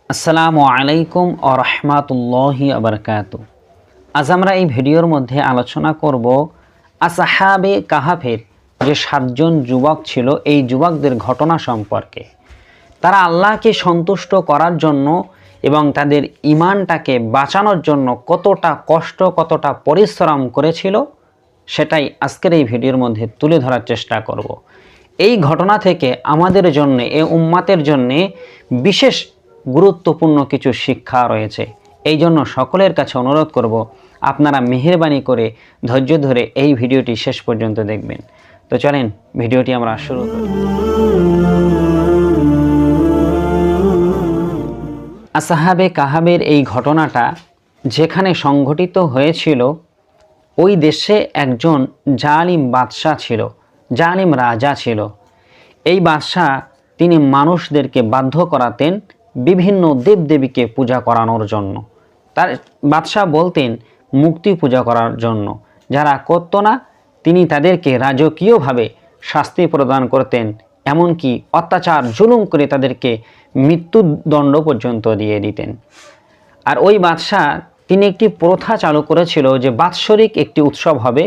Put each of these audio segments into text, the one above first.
আসসালামু আলাইকুম ওয়া রাহমাতুল্লাহি ওয়া বারাকাতুহু। আজ আমরা এই ভিডিওর মধ্যে আলোচনা করব আসহাবে কাহাফের যে 7জন যুবক ছিল, এই যুবকদের ঘটনা সম্পর্কে। তারা আল্লাহকে সন্তুষ্ট করার জন্য এবং তাদের ঈমানটাকে বাঁচানোর জন্য কতটা কষ্ট, কতটা পরিশ্রম করেছিল, সেটাই আজকের এই ভিডিওর মধ্যে তুলে ধরার চেষ্টা করব। এই ঘটনা থেকে আমাদের জন্য, এই উম্মাতের জন্য বিশেষ গুরুত্বপূর্ণ কিছু শিক্ষা রয়েছে। এই জন্য সকলের কাছে অনুরোধ করব, আপনারা মেহেরবানি করে ধৈর্য ধরে এই ভিডিওটি শেষ পর্যন্ত দেখবেন। তো চলেন ভিডিওটি আমরা শুরু করি। আসহাবে কাহাবের এই ঘটনাটা যেখানে সংঘটিত হয়েছিল, ওই দেশে একজন জালিম বাদশাহ ছিল, জালিম রাজা ছিল। এই বাদশাহ তিনি মানুষদেরকে বাধ্য করাতেন বিভিন্ন দেবদেবীকে পূজা করানোর জন্য। তার বাদশাহ বলতেন মুক্তি পূজা করার জন্য, যারা করত না তিনি তাদেরকে রাজকীয়ভাবে শাস্তি প্রদান করতেন, এমনকি অত্যাচার জুলুম করে তাদেরকে মৃত্যুদণ্ড পর্যন্ত দিয়ে দিতেন। আর ওই বাদশাহ তিনি একটি প্রথা চালু করেছিল যে বাৎসরিক একটি উৎসব হবে।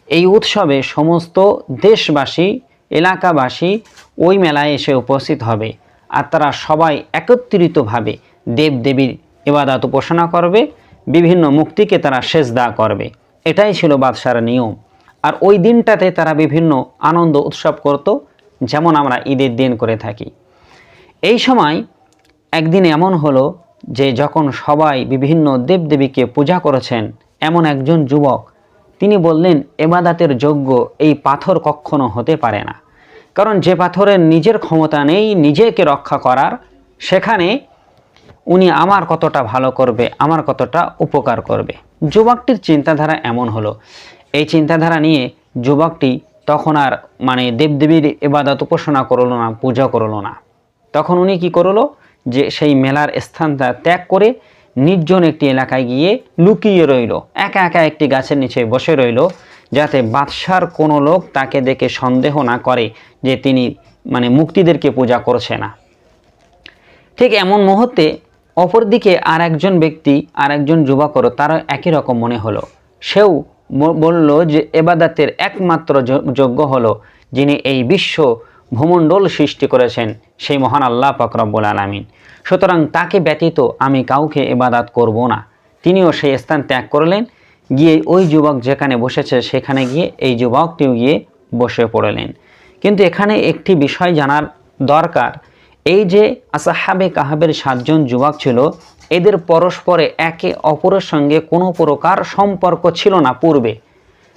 এই উৎসবে সমস্ত দেশবাসী, এলাকাবাসী ওই মেলায় এসে উপস্থিত হবে, আর তারা সবাই একত্রিতভাবে দেবদেবীর ইবাদত উপাসনা করবে, বিভিন্ন মূর্তিকে তারা সেজদা করবে। এটাই ছিল বাদশার নিয়ম। আর ওই দিনটাতে তারা বিভিন্ন আনন্দ উৎসব করত, যেমন আমরা ঈদের দিন করে থাকি। এই সময় একদিন এমন হলো যে যখন সবাই বিভিন্ন দেবদেবীকে পূজা করেছেন, এমন একজন যুবক তিনি বললেন, ইবাদতের যোগ্য এই পাথর কখনো হতে পারে না, কারণ যে পাথরের নিজের ক্ষমতা নেই নিজেকে রক্ষা করার, সেখানে উনি আমার কতটা ভালো করবে, আমার কতটা উপকার করবে। যুবকটির চিন্তাধারা এমন হলো। এই চিন্তাধারা নিয়ে যুবকটি তখন আর দেবদেবীর ইবাদত উপাসনা করলো না, পূজা করলো না। তখন উনি কি করলো, যে সেই মেলার স্থানটা ত্যাগ করে নির্জন একটি এলাকায় গিয়ে লুকিয়ে রইল, একা একা একটি গাছের নিচে বসে রইল, যাতে বাদশার কোনো লোক তাকে দেখে সন্দেহ না করে যে তিনি মুক্তিদেরকে পূজা করছে না। ঠিক এমন মুহূর্তে অপরদিকে আর একজন ব্যক্তি, আর একজন যুবকেরও তারও একই রকম মনে হলো। সেও বলল যে ইবাদতের একমাত্র যোগ্য হলো যিনি এই বিশ্ব ভূমণ্ডল সৃষ্টি করেছেন, সেই মহান আল্লাহ পাক রব্বুল আলামিন। সুতরাং তাকে ব্যতীত আমি কাউকে ইবাদত করব না। তিনিও সেই স্থান ত্যাগ করলেন, গিয়ে ওই যুবক যেখানে বসেছে সেখানে গিয়ে এই যুবকটিও গিয়ে বসে পড়লেন। কিন্তু এখানে একটি বিষয় জানার দরকার, এই যে আসহাবে কাহাবের 7জন যুবক ছিল, এদের পরস্পরে একে অপরের সঙ্গে কোনো প্রকার সম্পর্ক ছিল না পূর্বে।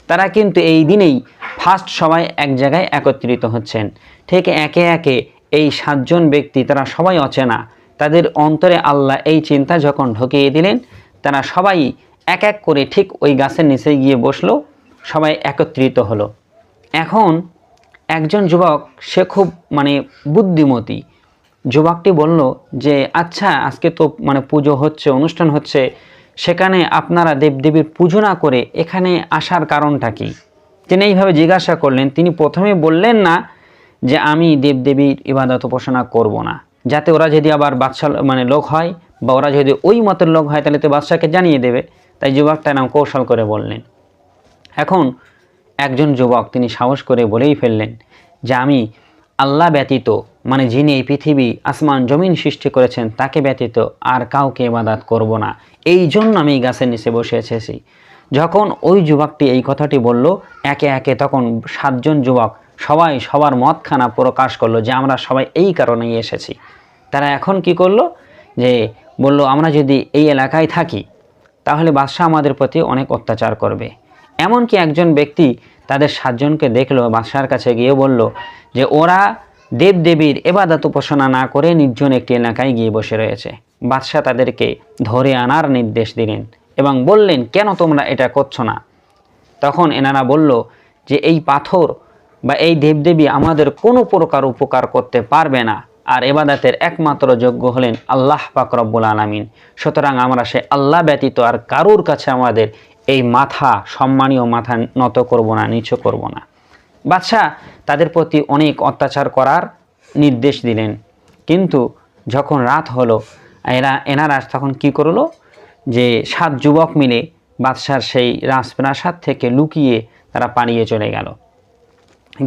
তারা কিন্তু এই দিনেই ফার্স্ট সবাই এক জায়গায় একত্রিত হচ্ছেন। ঠিক একে একে এই 7জন ব্যক্তি তারা সবাই অচেনা। তাদের অন্তরে আল্লাহ এই চিন্তা যখন ঢুকিয়ে দিলেন, তারা সবাই এক এক করে ঠিক ওই গাছের নিচে গিয়ে বসলো, সবাই একত্রিত হলো। এখন একজন যুবক, সে খুব বুদ্ধিমতী। যুবকটি বলল যে আচ্ছা, আজকে তো পুজো হচ্ছে, অনুষ্ঠান হচ্ছে, সেখানে আপনারা দেবদেবীর পুজো না করে এখানে আসার কারণটা কি? তিনি এইভাবে জিজ্ঞাসা করলেন। তিনি প্রথমে বললেন না যে আমি দেবদেবীর ইবাদত উপাসনা করব না, যাতে ওরা যদি আবার বাদশা লোক হয়, বা ওরা যদি ওই মতের লোক হয়, তাহলে তো বাদশাকে জানিয়ে দেবে। তাই যুবকটা নাম কৌশল করে বললেন। এখন একজন যুবক তিনি সাহস করে বলেই ফেললেন যে আমি আল্লাহ ব্যতীত, যিনি এই পৃথিবী আসমান জমিন সৃষ্টি করেছেন, তাকে ব্যতীত আর কাউকে ইবাদত করব না, এই জন্য আমি গাছের নিচে বসে এসেছি। যখন ওই যুবকটি এই কথাটি বলল, একে একে তখন 7জন যুবক সবাই সবার মতখানা প্রকাশ করলো যে আমরা সবাই এই কারণেই এসেছি। তারা এখন কি করলো, যে বলল আমরা যদি এই এলাকায় থাকি তাহলে বাদশাহ আমাদের প্রতি অনেক অত্যাচার করবে। এমনকি একজন ব্যক্তি তাদের 7জনকে দেখলো, বাদশার কাছে গিয়ে বলল যে ওরা দেবদেবীর ইবাদত উপাসনা না করে নির্জন একটি এলাকায় গিয়ে বসে রয়েছে। বাদশাহ তাদেরকে ধরে আনার নির্দেশ দিলেন এবং বললেন, কেন তোমরা এটা করছো না? তখন এনারা বলল যে এই পাথর বা এই দেবদেবী আমাদের কোনো প্রকার উপকার করতে পারবে না, আর ইবাদতের একমাত্র যোগ্য হলেন আল্লাহ পাক রব্বুল আলামিন। সুতরাং আমরা সে আল্লাহ ব্যতীত আর কারুর কাছে আমাদের এই সম্মানীয় মাথা নত করব না, নিচু করব না। বাদশাহ তাদের প্রতি অনেক অত্যাচার করার নির্দেশ দিলেন। কিন্তু যখন রাত হলো, এনারা তখন কি করলো, যে 7 যুবক মিলে বাদশার সেই রাজপ্রাসাদ থেকে লুকিয়ে তারা পালিয়ে চলে গেল।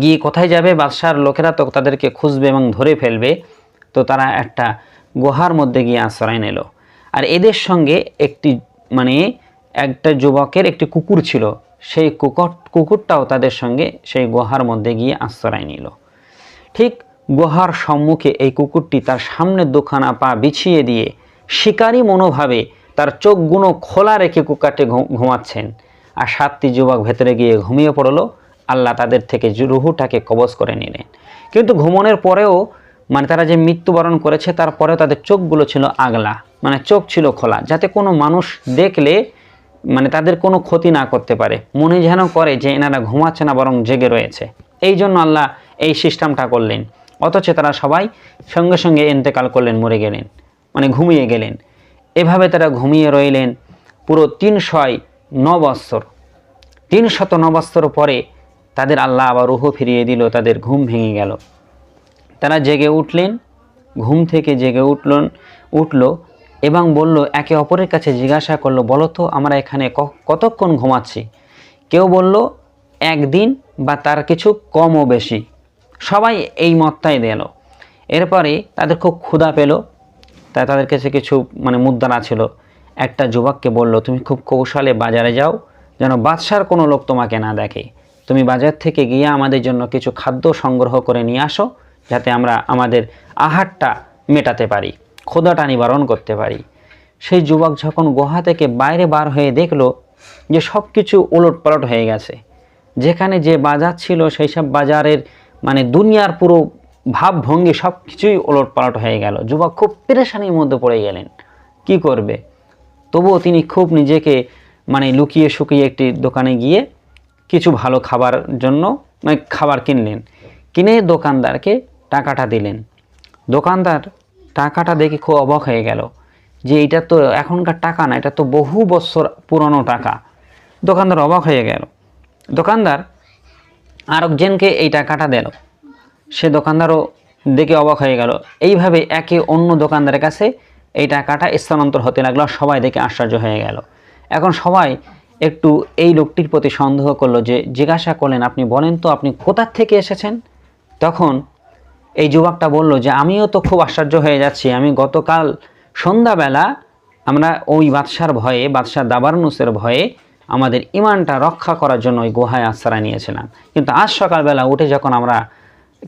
গিয়ে কোথায় যাবে, বাদশার লোকেরা তো তাদেরকে খুঁজবে এবং ধরে ফেলবে, তো তারা একটা গুহার মধ্যে গিয়ে আশ্রয় নিল। আর এদের সঙ্গে একটা যুবকের একটি কুকুর ছিল, সেই কুকুরটাও তাদের সঙ্গে সেই গুহার মধ্যে গিয়ে আশ্রয় নিল। ঠিক গুহার সম্মুখে এই কুকুরটি তার সামনের দুখানা পা বিছিয়ে দিয়ে শিকারী মনোভাবে তার চোখগুলো খোলা রেখে কুকুরটি ঘুমাচ্ছেন। আর 7টি যুবক ভেতরে গিয়ে ঘুমিয়ে পড়লো। আল্লাহ তাদের থেকে রুহুটাকে কবজ করে নিলেন। কিন্তু ঘুমনের পরেও তারা যে মৃত্যুবরণ করেছে, তারপরেও তাদের চোখগুলো ছিল আগলা, চোখ ছিল খোলা, যাতে কোনো মানুষ দেখলে তাদের কোনো ক্ষতি না করতে পারে, মনে যেন করে যে এনারা ঘুমাচ্ছে না বরং জেগে রয়েছে। এই জন্য আল্লাহ এই সিস্টেমটা করলেন। অথচ তারা সবাই সঙ্গে সঙ্গে ইন্তেকাল করলেন, মরে গেলেন, ঘুমিয়ে গেলেন। এভাবে তারা ঘুমিয়ে রইলেন পুরো 309 বৎসর। 309 বৎসর পরে তাদের আল্লাহ আবার রুহ ফিরিয়ে দিল, তাদের ঘুম ভেঙে গেল। তারা জেগে উঠলেন, ঘুম থেকে জেগে উঠল এবং বলল, একে অপরের কাছে জিজ্ঞাসা করলো, বলো তো আমরা এখানে কতক্ষণ ঘুমাচ্ছি? কেউ বলল 1 দিন বা তার কিছু কমও বেশি। সবাই এই মতটাই দিল। এরপরে তাদের খুব ক্ষুধা পেল, তাই তাদের কাছে কিছু মুদ্রা ছিল। একটা যুবককে বলল, তুমি খুব কৌশলে বাজারে যাও, যেন বাদশার কোনো লোক তোমাকে না দেখে। তুমি বাজার থেকে গিয়ে আমাদের জন্য কিছু খাদ্য সংগ্রহ করে নিয়ে আসো, যাতে আমরা আমাদের আহারটা মেটাতে পারি, ক্ষুধাটা নিবারণ করতে পারি। সেই যুবক যখন গুহা থেকে বাইরে বার হয়ে দেখলো যে সব কিছু ওলটপালট হয়ে গেছে, যেখানে যে বাজার ছিল সেই সব বাজারের দুনিয়ার পুরো ভাবভঙ্গি সব কিছুই ওলটপালট হয়ে গেল। যুবক খুব পেরেশানির মধ্যে পড়ে গেলেন, কি করবে? তবুও তিনি খুব নিজেকে লুকিয়ে শুকিয়ে একটি দোকানে গিয়ে কিছু ভালো খাবার জন্য খাবার কিনলেন। কিনে দোকানদারকে টাকাটা দিলেন। দোকানদার টাকাটা দেখে খুব অবাক হয়ে গেল যে এটা তো এখনকার টাকা না, এটা তো বহু বছর পুরনো টাকা। দোকানদার অবাক হয়ে গেল। দোকানদার আরেকজনকে এই টাকাটা দিল, সে দোকানদারও দেখে অবাক হয়ে গেল। এইভাবে একে অন্য দোকানদারের কাছে এই টাকাটা স্থানান্তর হতে লাগলো। সবাই দেখে আশ্চর্য হয়ে গেল। এখন সবাই একটু এই লোকটির প্রতি সন্দেহ করলো, যে জিজ্ঞাসা করলেন, আপনি বলেন তো আপনি কোথা থেকে এসেছেন? তখন এই যুবকটা বলল যে আমিও তো খুব আশ্চর্য হয়ে যাচ্ছি, আমি গতকাল সন্ধ্যাবেলা আমরা ওই বাদশার ভয়ে, বাদশাহ দাবারনুসের ভয়ে আমাদের ইমানটা রক্ষা করার জন্য ওই গুহায় আশ্রয় নিয়েছিলাম। কিন্তু আজ সকালবেলা উঠে যখন আমরা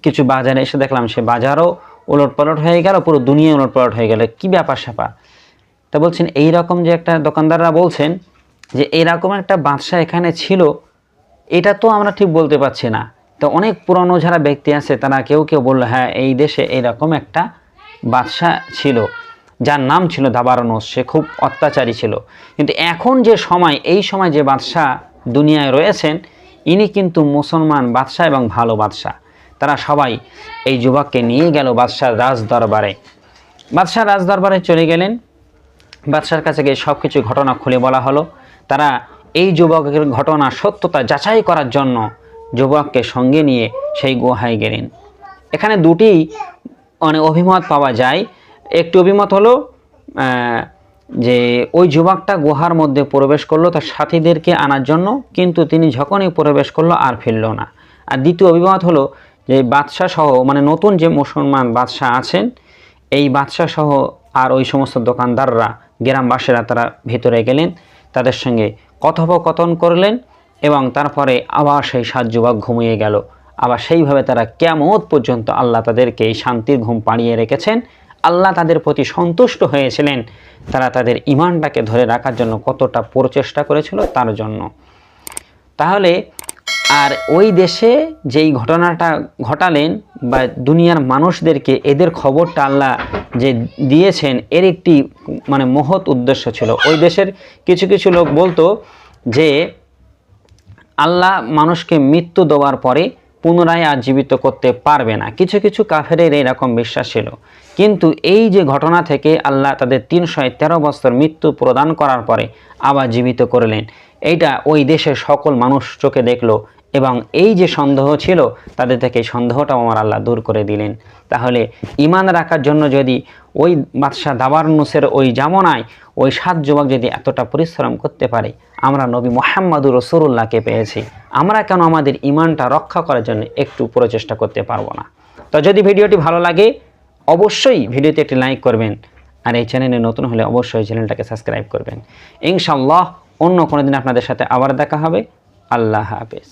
কিছু বাজারে এসে দেখলাম, সে বাজারও ওলটপালট হয়ে গেল, পুরো দুনিয়া ওলটপালট হয়ে গেল, কি ব্যাপার স্যাপার। তা বলছেন এইরকম যে একটা দোকানদাররা বলছেন যে এরকম একটা বাদশাহ এখানে ছিল, এটা তো আমরা ঠিক বলতে পারছি না। তো অনেক পুরনো যারা ব্যক্তি আছে তারা কেউ কেউ বললো, হ্যাঁ এই দেশে এরকম একটা বাদশাহ ছিল যার নাম ছিল দাবারনুস, সে খুব অত্যাচারী ছিল। কিন্তু এখন যে সময়, এই সময় যে বাদশাহ দুনিয়ায় রয়েছেন, ইনি কিন্তু মুসলমান বাদশাহ এবং ভালো বাদশাহ। তারা সবাই এই যুবককে নিয়ে গেল বাদশার রাজদরবারে। বাদশার রাজদরবারে চলে গেলেন। বাদশার কাছে গিয়ে সব কিছু ঘটনা খুলে বলা হলো। তারা এই যুবকের ঘটনা সত্যতা যাচাই করার জন্য যুবককে সঙ্গে নিয়ে সেই গুহায় গেলেন। এখানে দুটি অভিমত পাওয়া যায়। একটি অভিমত হলো যে ওই যুবকটা গুহার মধ্যে প্রবেশ করলো তার সাথীদেরকে আনার জন্য, কিন্তু তিনি যখনই প্রবেশ করলো আর ফিরল না। আর দ্বিতীয় অভিমত হলো যে বাদশাহ সহ, নতুন যে মুসলমান বাদশাহ আছেন, এই বাদশাহ সহ আর ওই সমস্ত দোকানদাররা, গ্রামবাসীরা তারা ভেতরে গেলেন, তাদের সঙ্গে কথোপকথন করলেন এবং তারপরে আবার সেই 7 যুবক ঘুমিয়ে গেল। আবার সেইভাবে তারা কিয়ামত পর্যন্ত আল্লাহ তাদেরকে এই শান্তির ঘুম পাড়িয়ে রেখেছেন। আল্লাহ তাদের প্রতি সন্তুষ্ট হয়েছিলেন, তারা তাদের ঈমানটাকে ধরে রাখার জন্য কতটা প্রচেষ্টা করেছিল তার জন্য। তাহলে আর ওই দেশে যেই ঘটনাটা ঘটালেন বা দুনিয়ার মানুষদেরকে এদের খবরটা আল্লাহ যে দিয়েছেন, এর একটি মহৎ উদ্দেশ্য ছিল। ওই দেশের কিছু কিছু লোক বলতো যে আল্লাহ মানুষকে মৃত্যু দেওয়ার পরে পুনরায় আর জীবিত করতে পারবে না। কিছু কিছু কাফেরের এরকম বিশ্বাস ছিল। কিন্তু এই যে ঘটনা থেকে আল্লাহ তাদের 313 বছর মৃত্যু প্রদান করার পরে আবার জীবিত করলেন, এইটা ওই দেশের সকল মানুষ চোখে দেখলো এবং এই যে সন্দেহ ছিল তাদের থেকে এই সন্দেহটাও আমার আল্লাহ দূর করে দিলেন। তাহলে ঈমান রাখার জন্য যদি ওই বাদশাহ দাবারনুসের ওই জামানায় ওই 7 যুবক যদি এতটা পরিশ্রম করতে পারে, আমরা নবী মুহাম্মদুর রাসূলুল্লাহকে পেয়েছি, আমরা কেন আমাদের ঈমানটা রক্ষা করার জন্য একটু প্রচেষ্টা করতে পারবো না? তো যদি ভিডিওটি ভালো লাগে অবশ্যই ভিডিওতে একটি লাইক করবেন, আর এই চ্যানেলে নতুন হলে অবশ্যই চ্যানেলটাকে সাবস্ক্রাইব করবেন। ইনশাআল্লাহ অন্য কোনো দিন আপনাদের সাথে আবার দেখা হবে। আল্লাহ হাফেজ।